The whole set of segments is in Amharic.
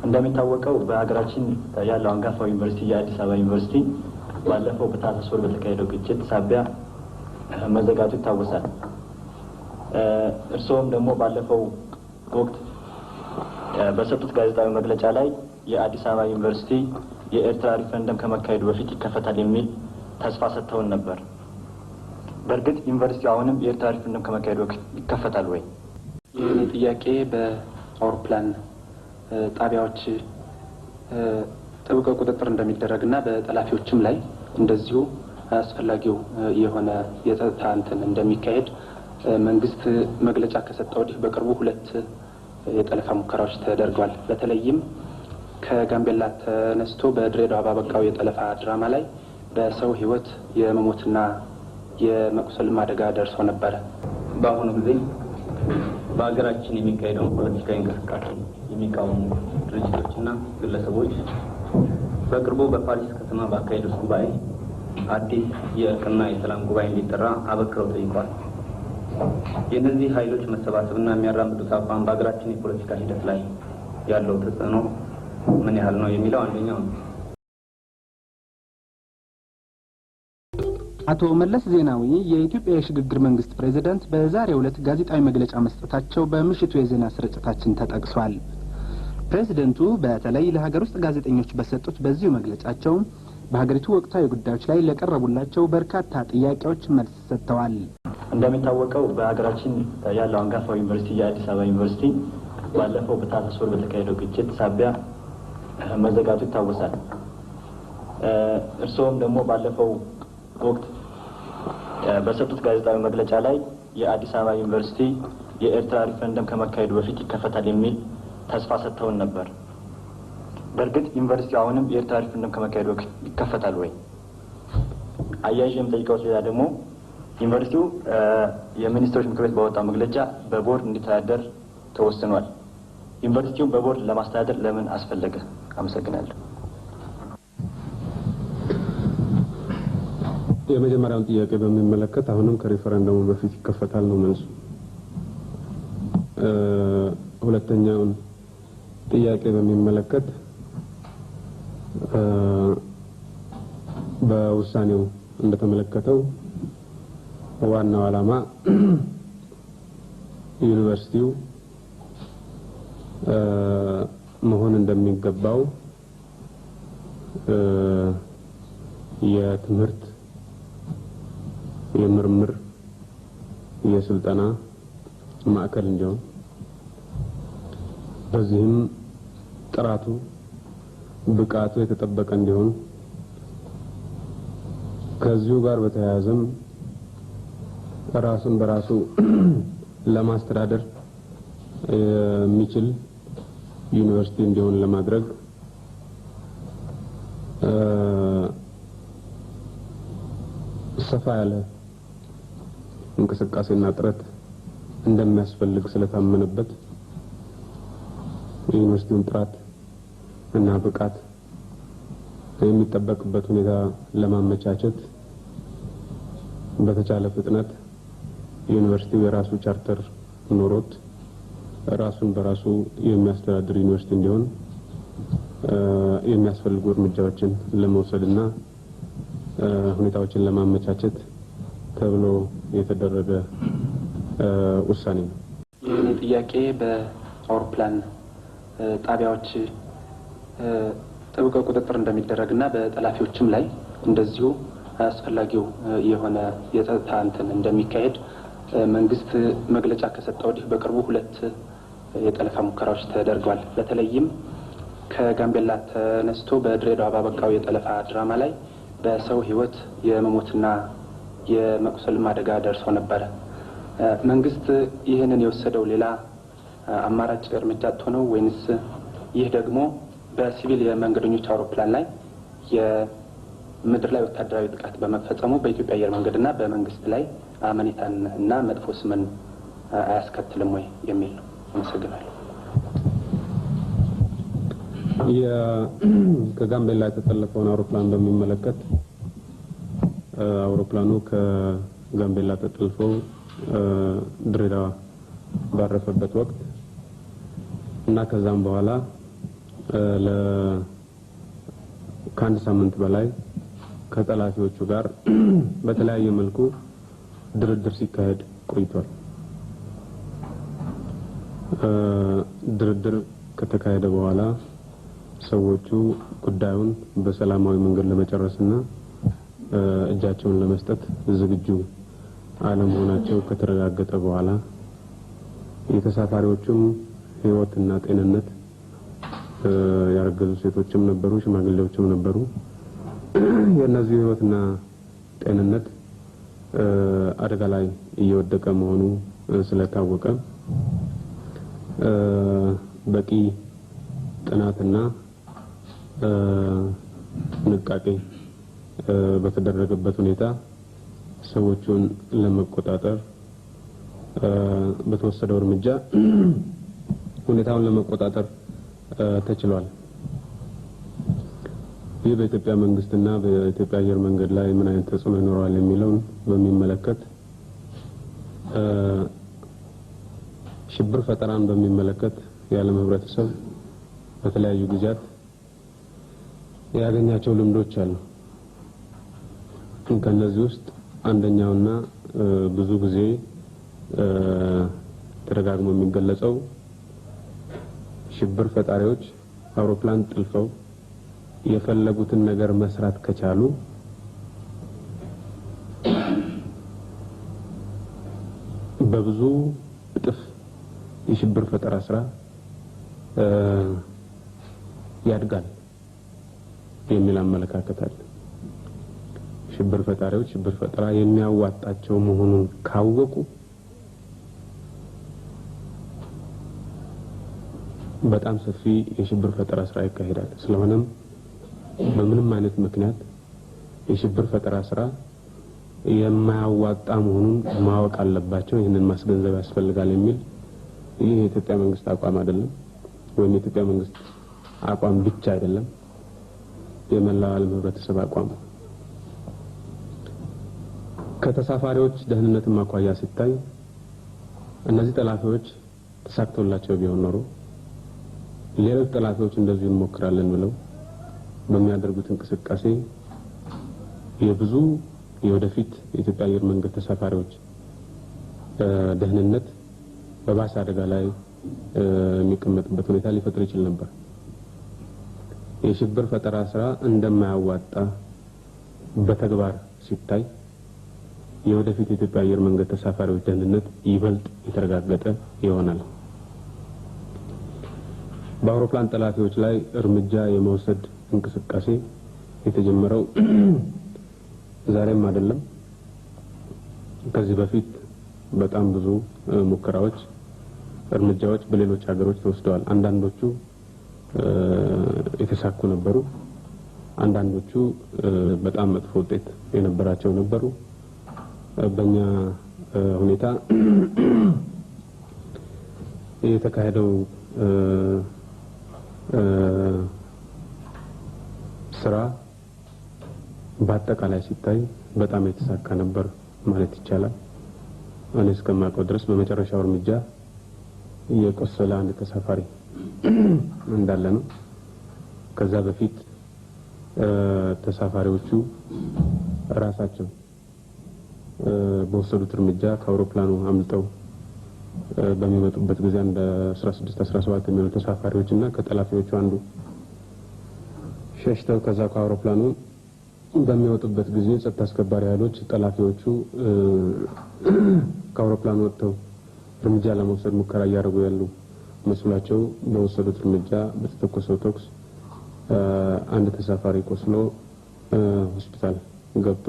እንደሚታወቀው በሀገራችን ያለው አንጋፋው ዩኒቨርሲቲ የአዲስ አበባ ዩኒቨርሲቲ ባለፈው በታህሳስ ወር በተካሄደው ግጭት ሳቢያ መዘጋቱ ይታወሳል። እርስዎም ደግሞ ባለፈው ወቅት በሰጡት ጋዜጣዊ መግለጫ ላይ የአዲስ አበባ ዩኒቨርሲቲ የኤርትራ ሪፈረንደም ከመካሄዱ በፊት ይከፈታል የሚል ተስፋ ሰጥተውን ነበር። በእርግጥ ዩኒቨርሲቲው አሁንም የኤርትራ ሪፈረንደም ከመካሄዱ በፊት ይከፈታል ወይ? ይህን ጥያቄ በአውሮፕላን ጣቢያዎች ጥብቅ ቁጥጥር እንደሚደረግና በጠላፊዎችም ላይ እንደዚሁ አስፈላጊው የሆነ የጸጥታ እንትን እንደሚካሄድ መንግስት መግለጫ ከሰጠ ወዲህ በቅርቡ 2 የጠለፋ ሙከራዎች ተደርገዋል። በተለይም ከጋምቤላ ተነስቶ በድሬዳዋ ባበቃው የጠለፋ ድራማ ላይ በሰው ሕይወት የመሞትና የመቁሰል አደጋ ደርሶ ነበር። በአሁኑ ጊዜ በሀገራችን የሚካሄደው ፖለቲካዊ እንቅስቃሴ የሚቃወሙ ድርጅቶችና ግለሰቦች በቅርቡ በፓሪስ ከተማ ባካሄዱት ጉባኤ አዲስ የእርቅና የሰላም ጉባኤ እንዲጠራ አበክረው ጠይቋል። የእነዚህ ኃይሎች መሰባሰብና የሚያራምዱት አቋም በሀገራችን የፖለቲካ ሂደት ላይ ያለው ተጽዕኖ ምን ያህል ነው የሚለው አንደኛው ነው። አቶ መለስ ዜናዊ የኢትዮጵያ የሽግግር መንግስት ፕሬዝዳንት በዛሬው ዕለት ጋዜጣዊ መግለጫ መስጠታቸው በምሽቱ የዜና ስርጭታችን ተጠቅሷል። ፕሬዝዳንቱ በተለይ ለሀገር ውስጥ ጋዜጠኞች በሰጡት በዚሁ መግለጫቸው በሀገሪቱ ወቅታዊ ጉዳዮች ላይ ለቀረቡላቸው በርካታ ጥያቄዎች መልስ ሰጥተዋል። እንደሚታወቀው በሀገራችን ያለው አንጋፋው ዩኒቨርሲቲ የአዲስ አበባ ዩኒቨርሲቲ ባለፈው በታህሳስ ወር በተካሄደው ግጭት ሳቢያ መዘጋቱ ይታወሳል። እርስዎም ደግሞ ባለፈው ወቅት በሰጡት ጋዜጣዊ መግለጫ ላይ የአዲስ አበባ ዩኒቨርሲቲ የኤርትራ ሪፈረንደም ከመካሄዱ በፊት ይከፈታል የሚል ተስፋ ሰጥተውን ነበር። በእርግጥ ዩኒቨርሲቲው አሁንም የኤርትራ ሪፈረንደም ከመካሄዱ በፊት ይከፈታል ወይ? አያይዤ የምጠይቀው ሌላ ደግሞ ዩኒቨርሲቲው የሚኒስትሮች ምክር ቤት ባወጣው መግለጫ በቦርድ እንዲተዳደር ተወስኗል። ዩኒቨርሲቲውን በቦርድ ለማስተዳደር ለምን አስፈለገ? አመሰግናለሁ። የመጀመሪያውን ጥያቄ በሚመለከት አሁንም ከሪፈረንደሙ በፊት ይከፈታል ነው መልሱ። ሁለተኛውን ጥያቄ በሚመለከት በውሳኔው እንደተመለከተው ዋናው ዓላማ ዩኒቨርሲቲው መሆን እንደሚገባው የትምህርት የምርምር የስልጠና ማዕከል እንዲሆን በዚህም ጥራቱ ብቃቱ የተጠበቀ እንዲሆን ከዚሁ ጋር በተያያዘም ራሱን በራሱ ለማስተዳደር የሚችል ዩኒቨርሲቲ እንዲሆን ለማድረግ ሰፋ ያለ እንቅስቃሴና ጥረት እንደሚያስፈልግ ስለታመነበት የዩኒቨርሲቲውን ጥራት እና ብቃት የሚጠበቅበት ሁኔታ ለማመቻቸት በተቻለ ፍጥነት ዩኒቨርሲቲው የራሱ ቻርተር ኖሮት ራሱን በራሱ የሚያስተዳድር ዩኒቨርሲቲ እንዲሆን የሚያስፈልጉ እርምጃዎችን ለመውሰድና ሁኔታዎችን ለማመቻቸት ተብሎ የተደረገ ውሳኔ ነው። ይህን ጥያቄ በአውሮፕላን ጣቢያዎች ጥብቅ ቁጥጥር እንደሚደረግና በጠላፊዎችም ላይ እንደዚሁ አስፈላጊው የሆነ የጸጥታ እንትን እንደሚካሄድ መንግስት መግለጫ ከሰጠ ወዲህ በቅርቡ 2 የጠለፋ ሙከራዎች ተደርገዋል። በተለይም ከጋምቤላ ተነስቶ በድሬዳዋ ባበቃው የጠለፋ ድራማ ላይ በሰው ሕይወት የመሞትና የመቁሰል አደጋ ደርሶ ነበር። መንግስት ይህንን የወሰደው ሌላ አማራጭ እርምጃ ነው ወይንስ ይህ ደግሞ በሲቪል የመንገደኞች አውሮፕላን ላይ የምድር ላይ ወታደራዊ ጥቃት በመፈጸሙ በኢትዮጵያ አየር መንገድና በመንግስት ላይ አመኔታን እና መጥፎ ስምን አያስከትልም ወይ የሚል ነው። አመሰግናለሁ። ከጋምቤላ የተጠለፈውን አውሮፕላን በሚመለከት አውሮፕላኑ ከጋምቤላ ተጠልፎ ድሬዳዋ ባረፈበት ወቅት እና ከዛም በኋላ ከአንድ ሳምንት በላይ ከጠላፊዎቹ ጋር በተለያየ መልኩ ድርድር ሲካሄድ ቆይቷል። ድርድር ከተካሄደ በኋላ ሰዎቹ ጉዳዩን በሰላማዊ መንገድ ለመጨረስና እጃቸውን ለመስጠት ዝግጁ አለመሆናቸው ከተረጋገጠ በኋላ የተሳፋሪዎቹም ሕይወትና ጤንነት ያረገዙ ሴቶችም ነበሩ፣ ሽማግሌዎችም ነበሩ። የእነዚህ ሕይወትና ጤንነት አደጋ ላይ እየወደቀ መሆኑ ስለታወቀ በቂ ጥናትና ጥንቃቄ በተደረገበት ሁኔታ ሰዎቹን ለመቆጣጠር በተወሰደው እርምጃ ሁኔታውን ለመቆጣጠር ተችሏል። ይህ በኢትዮጵያ መንግስትና በኢትዮጵያ አየር መንገድ ላይ ምን አይነት ተጽዕኖ ይኖራል የሚለውን በሚመለከት ሽብር ፈጠራን በሚመለከት የዓለም ህብረተሰብ በተለያዩ ጊዜያት ያገኛቸው ልምዶች አሉ። ከነዚህ ውስጥ አንደኛውና ብዙ ጊዜ ተደጋግሞ የሚገለጸው ሽብር ፈጣሪዎች አውሮፕላን ጥልፈው የፈለጉትን ነገር መስራት ከቻሉ በብዙ እጥፍ የሽብር ፈጠራ ስራ ያድጋል የሚል አመለካከት አለ። ሽብር ፈጣሪዎች ሽብር ፈጠራ የሚያዋጣቸው መሆኑን ካወቁ በጣም ሰፊ የሽብር ፈጠራ ስራ ይካሄዳል። ስለሆነም በምንም አይነት ምክንያት የሽብር ፈጠራ ስራ የማያዋጣ መሆኑን ማወቅ አለባቸው። ይህንን ማስገንዘብ ያስፈልጋል የሚል ይህ የኢትዮጵያ መንግስት አቋም አይደለም፣ ወይም የኢትዮጵያ መንግስት አቋም ብቻ አይደለም፣ የመላው ዓለም ህብረተሰብ አቋም። ከተሳፋሪዎች ደህንነት ማኳያ ሲታይ እነዚህ ጠላፊዎች ተሳክቶላቸው ቢሆን ኖሮ ሌሎች ጠላፊዎች እንደዚህ እንሞክራለን ብለው በሚያደርጉት እንቅስቃሴ የብዙ የወደፊት የኢትዮጵያ አየር መንገድ ተሳፋሪዎች ደህንነት በባሰ አደጋ ላይ የሚቀመጥበት ሁኔታ ሊፈጥር ይችል ነበር። የሽብር ፈጠራ ስራ እንደማያዋጣ በተግባር ሲታይ የወደፊት የኢትዮጵያ አየር መንገድ ተሳፋሪዎች ደህንነት ይበልጥ የተረጋገጠ ይሆናል። በአውሮፕላን ጠላፊዎች ላይ እርምጃ የመውሰድ እንቅስቃሴ የተጀመረው ዛሬም አይደለም። ከዚህ በፊት በጣም ብዙ ሙከራዎች፣ እርምጃዎች በሌሎች ሀገሮች ተወስደዋል። አንዳንዶቹ የተሳኩ ነበሩ፣ አንዳንዶቹ በጣም መጥፎ ውጤት የነበራቸው ነበሩ። በእኛ ሁኔታ የተካሄደው ስራ በአጠቃላይ ሲታይ በጣም የተሳካ ነበር ማለት ይቻላል። እኔ እስከማውቀው ድረስ በመጨረሻው እርምጃ የቆሰለ አንድ ተሳፋሪ እንዳለ ነው። ከዛ በፊት ተሳፋሪዎቹ ራሳቸው በወሰዱት እርምጃ ከአውሮፕላኑ አምልጠው በሚመጡበት ጊዜ እንደ 16-17 የሚሆኑ ተሳፋሪዎችና ከጠላፊዎቹ አንዱ ሸሽተው ከዛ ከአውሮፕላኑ በሚወጡበት ጊዜ ጸጥታ አስከባሪ ኃይሎች ጠላፊዎቹ ከአውሮፕላኑ ወጥተው እርምጃ ለመውሰድ ሙከራ እያደረጉ ያሉ መስሏቸው በወሰዱት እርምጃ በተተኮሰው ተኩስ አንድ ተሳፋሪ ቆስሎ ሆስፒታል ገብቶ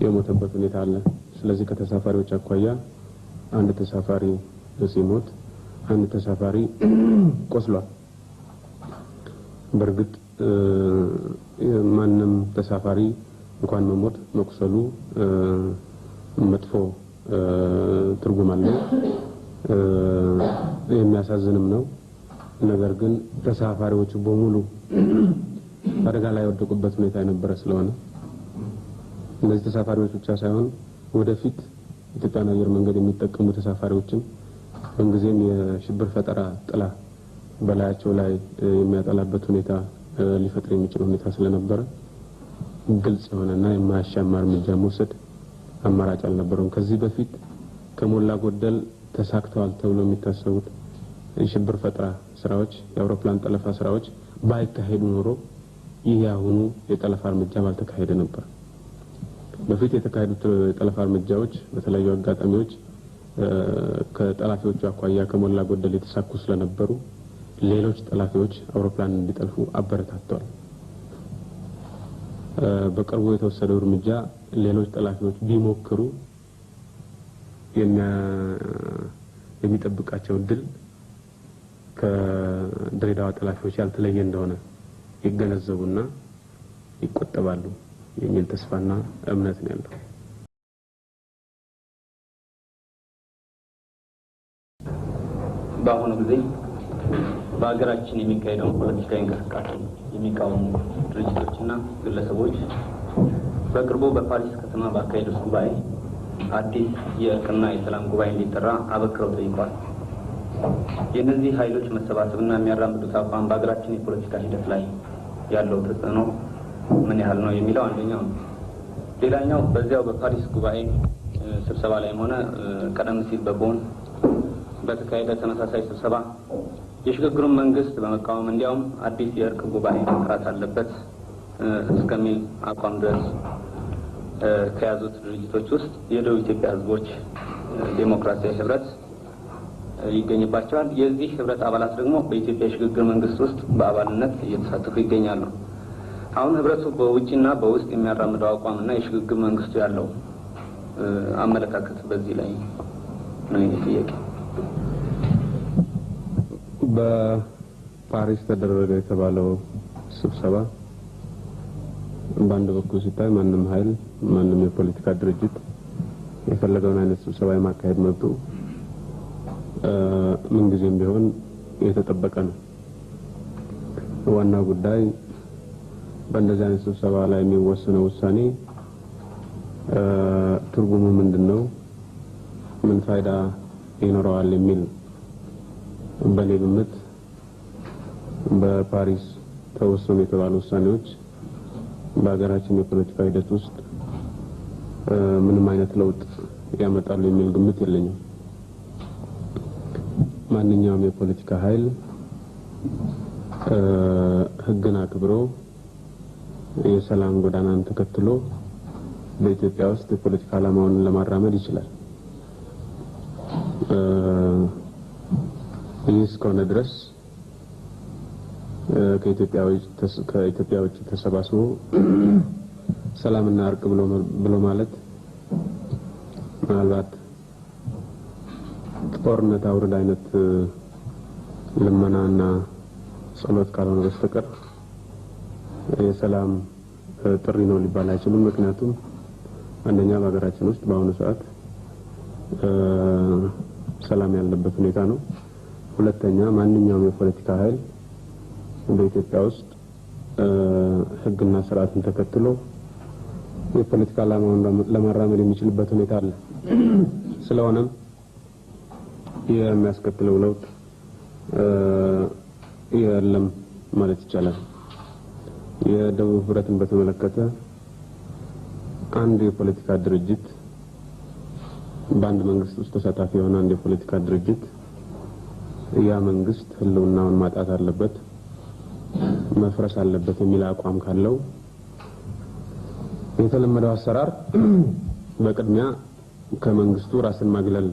የሞተበት ሁኔታ አለ። ስለዚህ ከተሳፋሪዎች አኳያ አንድ ተሳፋሪ ሲሞት አንድ ተሳፋሪ ቆስሏል። በእርግጥ ማንም ተሳፋሪ እንኳን መሞት መቁሰሉ መጥፎ ትርጉም አለው፣ የሚያሳዝንም ነው። ነገር ግን ተሳፋሪዎቹ በሙሉ አደጋ ላይ ወደቁበት ሁኔታ የነበረ ስለሆነ እነዚህ ተሳፋሪዎች ብቻ ሳይሆን ወደፊት ኢትዮጵያን አየር መንገድ የሚጠቀሙ ተሳፋሪዎችን በእንግዲህም የሽብር ፈጠራ ጥላ በላያቸው ላይ የሚያጠላበት ሁኔታ ሊፈጥር የሚችል ሁኔታ ስለነበረ ግልጽ የሆነና የማያሻማ እርምጃ መውሰድ አማራጭ አልነበረም። ከዚህ በፊት ከሞላ ጎደል ተሳክተዋል ተብሎ የሚታሰቡት የሽብር ፈጠራ ስራዎች፣ የአውሮፕላን ጠለፋ ስራዎች ባይካሄዱ ኖሮ ይህ ያሁኑ የጠለፋ እርምጃ ባልተካሄደ ነበር። በፊት የተካሄዱት የጠለፋ እርምጃዎች በተለያዩ አጋጣሚዎች ከጠላፊዎቹ አኳያ ከሞላ ጎደል የተሳኩ ስለነበሩ ሌሎች ጠላፊዎች አውሮፕላን እንዲጠልፉ አበረታተዋል። በቅርቡ የተወሰደው እርምጃ ሌሎች ጠላፊዎች ቢሞክሩ የሚጠብቃቸው ድል ከድሬዳዋ ጠላፊዎች ያልተለየ እንደሆነ ይገነዘቡና ይቆጠባሉ የሚል ተስፋና እምነት ነው ያለው። በአሁኑ ጊዜ በአገራችን የሚካሄደው ፖለቲካዊ እንቅስቃሴ የሚቃወሙ ድርጅቶችና ግለሰቦች በቅርቡ በፓሪስ ከተማ ባካሄዱት ጉባኤ አዲስ የእርቅና የሰላም ጉባኤ እንዲጠራ አበክረው ጠይቀዋል። የእነዚህ ኃይሎች መሰባሰብና የሚያራምዱት አቋም በአገራችን የፖለቲካ ሂደት ላይ ያለው ተጽዕኖ ምን ያህል ነው የሚለው አንደኛው ነው። ሌላኛው በዚያው በፓሪስ ጉባኤ ስብሰባ ላይም ሆነ ቀደም ሲል በቦን በተካሄደ ተመሳሳይ ስብሰባ የሽግግሩን መንግስት በመቃወም እንዲያውም አዲስ የእርቅ ጉባኤ መጥራት አለበት እስከሚል አቋም ድረስ ከያዙት ድርጅቶች ውስጥ የደቡብ ኢትዮጵያ ህዝቦች ዴሞክራሲያዊ ህብረት ይገኝባቸዋል። የዚህ ህብረት አባላት ደግሞ በኢትዮጵያ የሽግግር መንግስት ውስጥ በአባልነት እየተሳተፉ ይገኛሉ። አሁን ህብረቱ በውጭና በውስጥ የሚያራምደው አቋምና የሽግግር መንግስቱ ያለው አመለካከት በዚህ ላይ ነው ጥያቄ። በፓሪስ ተደረገ የተባለው ስብሰባ በአንድ በኩል ሲታይ ማንም ኃይል ማንም የፖለቲካ ድርጅት የፈለገውን አይነት ስብሰባ የማካሄድ መብቱ ምን ጊዜም ቢሆን የተጠበቀ ነው። ዋናው ጉዳይ በእንደዚህ አይነት ስብሰባ ላይ የሚወሰነው ውሳኔ ትርጉሙ ምንድነው፣ ምን ፋይዳ ይኖረዋል የሚል በኔ ግምት በፓሪስ ተወሰኑ የተባሉ ውሳኔዎች በአገራችን የፖለቲካ ሂደት ውስጥ ምንም አይነት ለውጥ ያመጣሉ የሚል ግምት የለኝም። ማንኛውም የፖለቲካ ኃይል ህግን አክብሮ የሰላም ጎዳናን ተከትሎ በኢትዮጵያ ውስጥ የፖለቲካ ዓላማውን ለማራመድ ይችላል። ይህ እስከሆነ ድረስ ከኢትዮጵያ ውጭ ተሰባስቦ ሰላምና እርቅ ብሎ ማለት ምናልባት ጦርነት አውርድ አይነት ልመናና ጸሎት ካልሆነ በስተቀር የሰላም ጥሪ ነው ሊባል አይችልም። ምክንያቱም አንደኛ በሀገራችን ውስጥ በአሁኑ ሰዓት ሰላም ያለበት ሁኔታ ነው። ሁለተኛ ማንኛውም የፖለቲካ ኃይል በኢትዮጵያ ውስጥ ህግና ስርዓትን ተከትሎ የፖለቲካ ዓላማውን ለማራመድ የሚችልበት ሁኔታ አለ። ስለሆነም የሚያስከትለው ለውጥ የለም ማለት ይቻላል። የደቡብ ህብረትን በተመለከተ አንድ የፖለቲካ ድርጅት በአንድ መንግስት ውስጥ ተሳታፊ የሆነ አንድ የፖለቲካ ድርጅት ያ መንግስት ህልውናውን ማጣት አለበት፣ መፍረስ አለበት የሚል አቋም ካለው የተለመደው አሰራር በቅድሚያ ከመንግስቱ ራስን ማግለል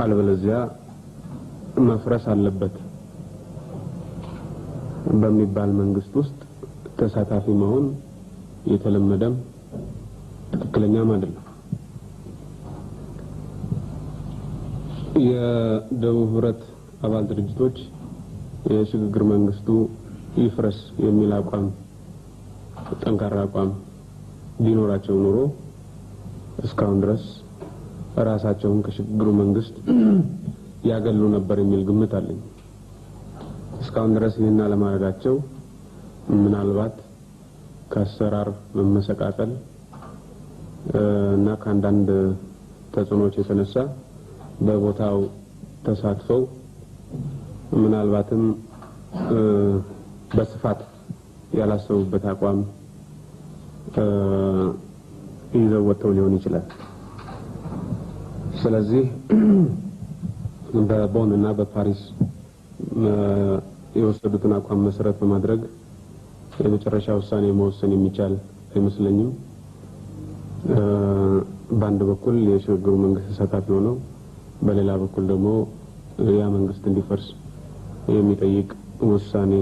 አለበለዚያ መፍረስ አለበት በሚባል መንግስት ውስጥ ተሳታፊ መሆን የተለመደም ትክክለኛም አይደለም። የደቡብ ህብረት አባል ድርጅቶች የሽግግር መንግስቱ ይፍረስ የሚል አቋም ጠንካራ አቋም ቢኖራቸው ኖሮ እስካሁን ድረስ ራሳቸውን ከሽግግሩ መንግስት ያገሉ ነበር የሚል ግምት አለኝ። እስካሁን ድረስ ይህን አለማድረጋቸው ምናልባት ከአሰራር መመሰቃቀል እና ከአንዳንድ ተጽዕኖዎች የተነሳ በቦታው ተሳትፈው ምናልባትም በስፋት ያላሰቡበት አቋም ይዘው ወጥተው ሊሆን ይችላል። ስለዚህ በቦን እና በፓሪስ የወሰዱትን አቋም መሰረት በማድረግ የመጨረሻ ውሳኔ መወሰን የሚቻል አይመስለኝም። በአንድ በኩል የሽግግሩ መንግስት ተሳታፊ ሆነው በሌላ በኩል ደግሞ ያ መንግስት እንዲፈርስ የሚጠይቅ ውሳኔ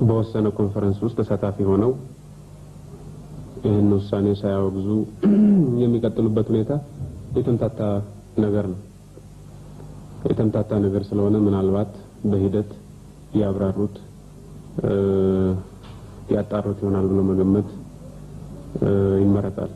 በወሰነ ኮንፈረንስ ውስጥ ተሳታፊ ሆነው ይህን ውሳኔ ሳያወግዙ የሚቀጥሉበት ሁኔታ የተምታታ ነገር ነው። የተምታታ ነገር ስለሆነ ምናልባት በሂደት ያብራሩት ያጣሩት ይሆናል ብሎ መገመት ይመረጣል።